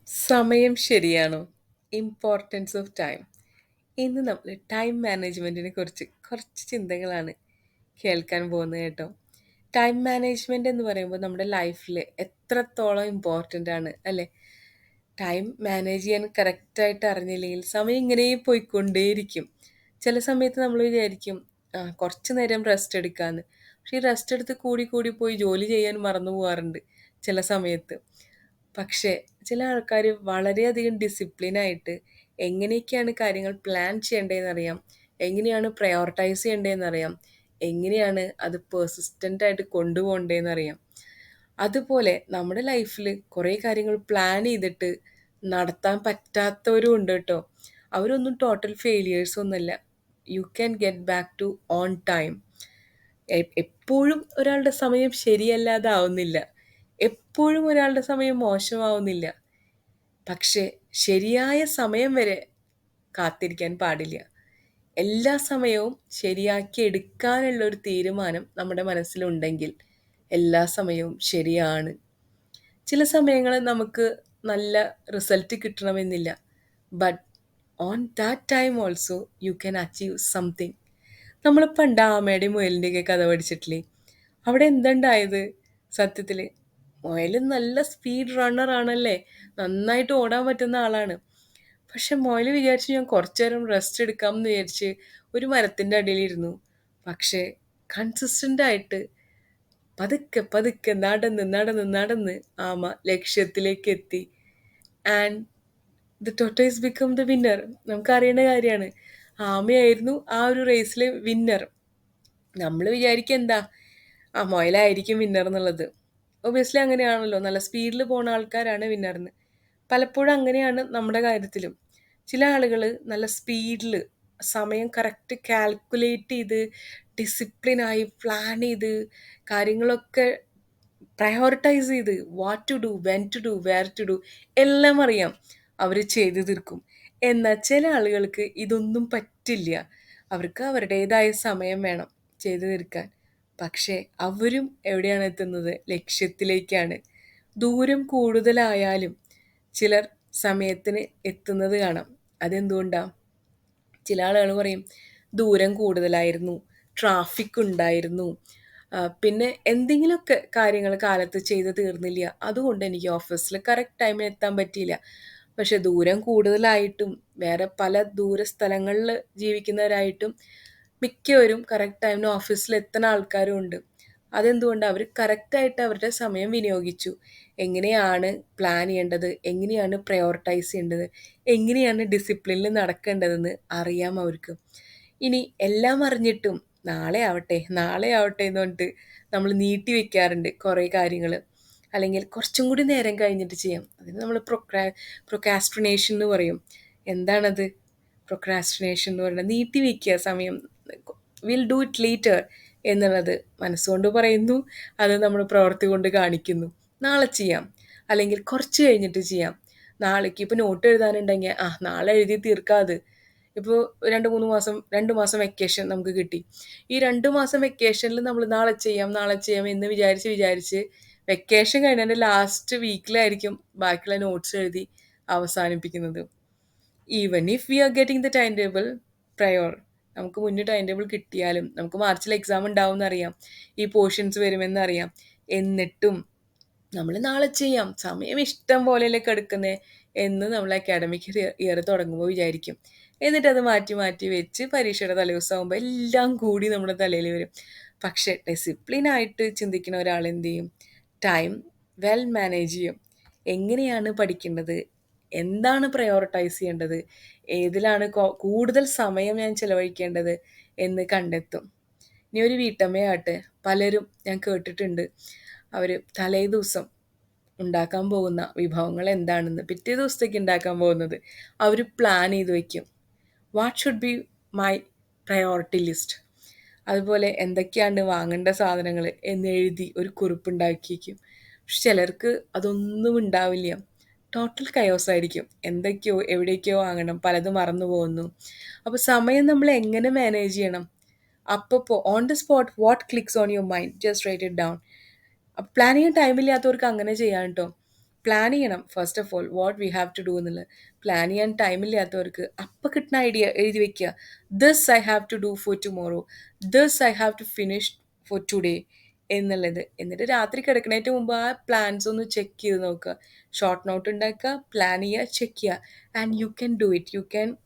സമയം ശരിയാണോ? Importance of time. ഇന്ന് നമ്മൾ ടൈം മാനേജ്മെൻറ്റിനെ കുറിച്ച് കുറച്ച് ചിന്തകളാണ് കേൾക്കാൻ പോകുന്നത് കേട്ടോ. ടൈം മാനേജ്മെൻറ്റ് എന്ന് പറയുമ്പോൾ നമ്മുടെ ലൈഫിൽ എത്രത്തോളം ഇമ്പോർട്ടൻ്റ് ആണ് അല്ലേ? ടൈം മാനേജ് ചെയ്യാൻ കറക്റ്റായിട്ട് അറിഞ്ഞില്ലെങ്കിൽ സമയം ഇങ്ങനെ പോയിക്കൊണ്ടേയിരിക്കും. ചില സമയത്ത് നമ്മൾ വിചാരിക്കും കുറച്ച് നേരം റെസ്റ്റ് എടുക്കാമെന്ന്. പക്ഷേ ഈ റെസ്റ്റ് എടുത്ത് കൂടി കൂടി പോയി ജോലി ചെയ്യാൻ മറന്നു പോകാറുണ്ട് ചില സമയത്ത്. പക്ഷേ ചില ആൾക്കാർ വളരെയധികം ഡിസിപ്ലിനായിട്ട് എങ്ങനെയൊക്കെയാണ് കാര്യങ്ങൾ പ്ലാൻ ചെയ്യേണ്ടതെന്നറിയാം, എങ്ങനെയാണ് പ്രയോറിറ്റൈസ് ചെയ്യേണ്ടതെന്നറിയാം, എങ്ങനെയാണ് അത് പെർസിസ്റ്റൻ്റ് ആയിട്ട് കൊണ്ടുപോകേണ്ടതെന്നറിയാം. അതുപോലെ നമ്മുടെ ലൈഫിൽ കുറേ കാര്യങ്ങൾ പ്ലാൻ ചെയ്തിട്ട് നടത്താൻ പറ്റാത്തവരും ഉണ്ട് കേട്ടോ. അവരൊന്നും ടോട്ടൽ ഫെയിലിയേഴ്സ് ഒന്നുമല്ല. You can get back to on time. എപ്പോഴും ഒരാളുടെ സമയം ശരിയല്ലാതെ ആവുന്നില്ല. എപ്പോഴും ഒരാളുടെ സമയം മോശമാവുന്നില്ല. പക്ഷേ ശരിയായ സമയം വരെ കാത്തിരിക്കാൻ പാടില്ല. എല്ലാ സമയവും ശരിയാക്കി എടുക്കാനുള്ള ഒരു തീരുമാനം നമ്മുടെ മനസ്സിലുണ്ടെങ്കിൽ എല്ലാ സമയവും ശരിയാണ്. ചില സമയങ്ങൾ നമുക്ക് നല്ല റിസൾട്ട് കിട്ടണമെന്നില്ല. But on that time also you can achieve something. നമ്മൾ പണ്ട് ആമയുടെയും മുയലിൻ്റെയൊക്കെ കഥ പഠിച്ചിട്ടില്ലേ? അവിടെ എന്തുണ്ടായത്? സത്യത്തിൽ മുയൽ നല്ല സ്പീഡ് റണ്ണർ ആണല്ലേ, നന്നായിട്ട് ഓടാൻ പറ്റുന്ന ആളാണ്. പക്ഷെ മുയൽ വിചാരിച്ചു ഞാൻ കുറച്ചു നേരം റെസ്റ്റ് എടുക്കാമെന്ന് വിചാരിച്ച് ഒരു മരത്തിൻ്റെ അടിയിലിരുന്നു. പക്ഷേ കൺസിസ്റ്റൻ്റ് ആയിട്ട് പതുക്കെ പതുക്കെ നടന്ന് നടന്ന് നടന്ന് ആമ ലക്ഷ്യത്തിലേക്ക് എത്തി. And the tortoise become the winner. നമുക്കറിയേണ്ട കാര്യമാണ്, ആമയായിരുന്നു ആ ഒരു റേസിലെ വിന്നർ. നമ്മൾ വിചാരിക്കുക എന്താ, ആ മുയലായിരിക്കും വിന്നർ എന്നുള്ളത്. ഒബിയസ്ലി അങ്ങനെയാണല്ലോ, നല്ല സ്പീഡിൽ പോകുന്ന ആൾക്കാരാണ് വിന്നർന്ന്. പലപ്പോഴും അങ്ങനെയാണ് നമ്മുടെ കാര്യത്തിലും. ചില ആളുകൾ നല്ല സ്പീഡിൽ സമയം കറക്റ്റ് കാൽക്കുലേറ്റ് ചെയ്ത് ഡിസിപ്ലിനായി പ്ലാൻ ചെയ്ത് കാര്യങ്ങളൊക്കെ പ്രയോറിറ്റൈസ് ചെയ്ത് what to do, when to do, where to do എല്ലാം അറിയാം, അവർ ചെയ്തു തീർക്കും. എന്നാൽ ചില ആളുകൾക്ക് ഇതൊന്നും പറ്റില്ല. അവർക്ക് അവരുടേതായ സമയം വേണം ചെയ്തു തീർക്കാൻ. പക്ഷേ അവരും എവിടെയാണ് എത്തുന്നത്? ലക്ഷ്യത്തിലേക്കാണ്. ദൂരം കൂടുതലായാലും ചിലർ സമയത്തിന് എത്തുന്നത് കാണാം. അതെന്തുകൊണ്ടാണ്? ചില ആളുകൾ പറയും ദൂരം കൂടുതലായിരുന്നു, ട്രാഫിക് ഉണ്ടായിരുന്നു, പിന്നെ എന്തെങ്കിലുമൊക്കെ കാര്യങ്ങൾ കാലത്ത് ചെയ്ത് തീർന്നില്ല, അതുകൊണ്ട് എനിക്ക് ഓഫീസിൽ കറക്റ്റ് ടൈമിന് എത്താൻ പറ്റിയില്ല. പക്ഷെ ദൂരം കൂടുതലായിട്ടും വേറെ പല ദൂര സ്ഥലങ്ങളിൽ ജീവിക്കുന്നവരായിട്ടും മിക്കവരും കറക്റ്റ് ടൈമിന് ഓഫീസിൽ എത്തുന്ന ആൾക്കാരും ഉണ്ട്. അതെന്തുകൊണ്ട്? അവർ കറക്റ്റായിട്ട് അവരുടെ സമയം വിനിയോഗിച്ചു. എങ്ങനെയാണ് പ്ലാൻ ചെയ്യേണ്ടത്, എങ്ങനെയാണ് പ്രയോറിറ്റൈസ് ചെയ്യേണ്ടത്, എങ്ങനെയാണ് ഡിസിപ്ലിനിൽ നടക്കേണ്ടതെന്ന് അറിയാം അവർക്ക്. ഇനി എല്ലാം അറിഞ്ഞിട്ടും നാളെ ആവട്ടെ നാളെ ആവട്ടെ എന്ന് പറഞ്ഞിട്ട് നമ്മൾ നീട്ടി വെക്കാറുണ്ട് കുറേ കാര്യങ്ങൾ. അല്ലെങ്കിൽ കുറച്ചും കൂടി നേരം കഴിഞ്ഞിട്ട് ചെയ്യാം, അതിന് നമ്മൾ പ്രൊക്കാസ്ട്രിനേഷൻ എന്ന് പറയും. എന്താണത് പ്രൊക്രാസ്റ്റിനേഷൻ എന്ന് പറയുന്നത്? നീട്ടി വയ്ക്കുക സമയം. വിൽ ഡു ഇറ്റ് ലേറ്റർ എന്നുള്ളത് മനസ്സുകൊണ്ട് പറയുന്നു, അത് നമ്മൾ പ്രവൃത്തി കൊണ്ട് കാണിക്കുന്നു. നാളെ ചെയ്യാം, അല്ലെങ്കിൽ കുറച്ച് കഴിഞ്ഞിട്ട് ചെയ്യാം. നാളേക്ക് ഇപ്പോൾ നോട്ട് എഴുതാനുണ്ടെങ്കിൽ നാളെ എഴുതി തീർക്കാത്. ഇപ്പോൾ 2 മാസം വെക്കേഷൻ നമുക്ക് കിട്ടി. ഈ 2 മാസം വെക്കേഷനിൽ നമ്മൾ നാളെ ചെയ്യാം നാളെ ചെയ്യാം എന്ന് വിചാരിച്ച് വിചാരിച്ച് വെക്കേഷൻ കഴിഞ്ഞതിൻ്റെ ലാസ്റ്റ് വീക്കിലായിരിക്കും ബാക്കിയുള്ള നോട്ട്സ് എഴുതി അവസാനിപ്പിക്കുന്നത്. Even if we are getting the time table prior, നമുക്ക് മുന്നേ ടൈം ടേബിൾ കിട്ടിയാലും നമുക്ക് മാർച്ചിൽ എക്സാം ഉണ്ടാവും എന്നറിയാം, ഈ പോർഷൻസ് വരുമെന്നറിയാം. എന്നിട്ടും നമ്മൾ നാളെ ചെയ്യാം, സമയം ഇഷ്ടം പോലെയല്ലേ കിടക്കുന്നത് എന്ന് നമ്മൾ അക്കാഡമിക് ഇയർ തുടങ്ങുമ്പോൾ വിചാരിക്കും. എന്നിട്ട് അത് മാറ്റി മാറ്റി വെച്ച് പരീക്ഷയുടെ തലേദിവസമാകുമ്പോൾ എല്ലാം കൂടി നമ്മുടെ തലയിൽ വരും. പക്ഷേ ഡിസിപ്ലിനായിട്ട് ചിന്തിക്കുന്ന ഒരാൾ എന്ത് ചെയ്യും? ടൈം വെൽ മാനേജ് ചെയ്യും. എങ്ങനെയാണ് പഠിക്കേണ്ടത്, എന്താണ് പ്രയോറിറ്റൈസ് ചെയ്യേണ്ടത്, ഏതിലാണ് കൂടുതൽ സമയം ഞാൻ ചിലവഴിക്കേണ്ടത് എന്ന് കണ്ടെത്തും. ഇനി ഒരു വീട്ടമ്മയാട്ടെ, പലരും ഞാൻ കേട്ടിട്ടുണ്ട്, അവർ തലേ ദിവസം ഉണ്ടാക്കാൻ പോകുന്ന വിഭവങ്ങൾ എന്താണെന്ന് പിറ്റേ ദിവസത്തേക്ക് ഉണ്ടാക്കാൻ പോകുന്നത് അവർ പ്ലാൻ ചെയ്ത് വയ്ക്കും. What should be my priority list? അതുപോലെ എന്തൊക്കെയാണ് വാങ്ങേണ്ട സാധനങ്ങൾ എന്ന് എഴുതി ഒരു കുറിപ്പുണ്ടാക്കി വയ്ക്കും. പക്ഷെ ചിലർക്ക് അതൊന്നും ഉണ്ടാവില്ല. ടോട്ടൽ കയോസ് ആയിരിക്കും. എന്തൊക്കെയോ എവിടേക്കോ വാങ്ങണം, പലതും മറന്നു പോകുന്നു. അപ്പോൾ സമയം നമ്മൾ എങ്ങനെ മാനേജ് ചെയ്യണം? അപ്പോൾ on the spot what clicks on your mind, just write it down. അപ്പം പ്ലാൻ ചെയ്യാൻ ടൈമില്ലാത്തവർക്ക് അങ്ങനെ ചെയ്യാം കേട്ടോ. പ്ലാൻ ചെയ്യണം first of all what we have to do എന്നുള്ളത്. പ്ലാൻ ചെയ്യാൻ ടൈമില്ലാത്തവർക്ക് അപ്പം കിട്ടുന്ന ഐഡിയ എഴുതി വെക്കുക. This I have to do for tomorrow, this I have to finish for today എന്നുള്ളത്. എന്നിട്ട് രാത്രി കിടക്കുന്നതിന് മുമ്പ് ആ പ്ലാൻസ് ഒന്ന് ചെക്ക് ചെയ്ത് നോക്കുക. ഷോർട്ട് നോട്ട് ഉണ്ടാക്കുക, പ്ലാൻ ചെയ്യുക, ചെക്ക് ചെയ്യുക. And you can do it. You can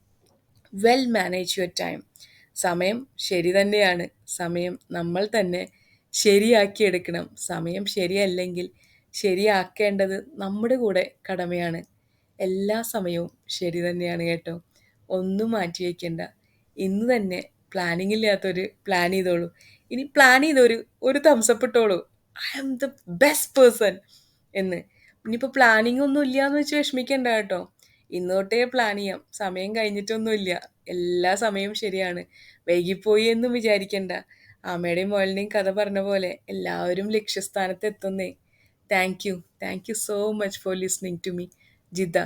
well manage your time. സമയം ശരി തന്നെയാണ്. സമയം നമ്മൾ തന്നെ ശരിയാക്കിയെടുക്കണം. സമയം ശരിയല്ലെങ്കിൽ ശരിയാക്കേണ്ടത് നമ്മുടെ കൂടെ കടമയാണ്. എല്ലാ സമയവും ശരി തന്നെയാണ് കേട്ടോ. ഒന്നും മാറ്റി വയ്ക്കണ്ട. ഇന്ന് തന്നെ പ്ലാനിങ് ഇല്ലാത്തൊരു പ്ലാൻ ചെയ്തോളൂ. ഇനി പ്ലാൻ ചെയ്തൊരു ഒരു തംസപ്പ് ഇട്ടോളൂ. I am the best person എന്ന്. ഇനിയിപ്പോൾ പ്ലാനിങ് ഒന്നും ഇല്ല എന്ന് വെച്ച് വിഷമിക്കണ്ട കേട്ടോ. ഇന്ന് തൊട്ടേ പ്ലാൻ ചെയ്യാം. സമയം കഴിഞ്ഞിട്ടൊന്നുമില്ല. എല്ലാ സമയവും ശരിയാണ്. വൈകിപ്പോയി എന്നും വിചാരിക്കണ്ട. ആമയുടെയും മോളുടെയും കഥ പറഞ്ഞ പോലെ എല്ലാവരും ലക്ഷ്യസ്ഥാനത്ത് എത്തുന്നേ. Thank you. Thank you so much for listening to me. Jeddah.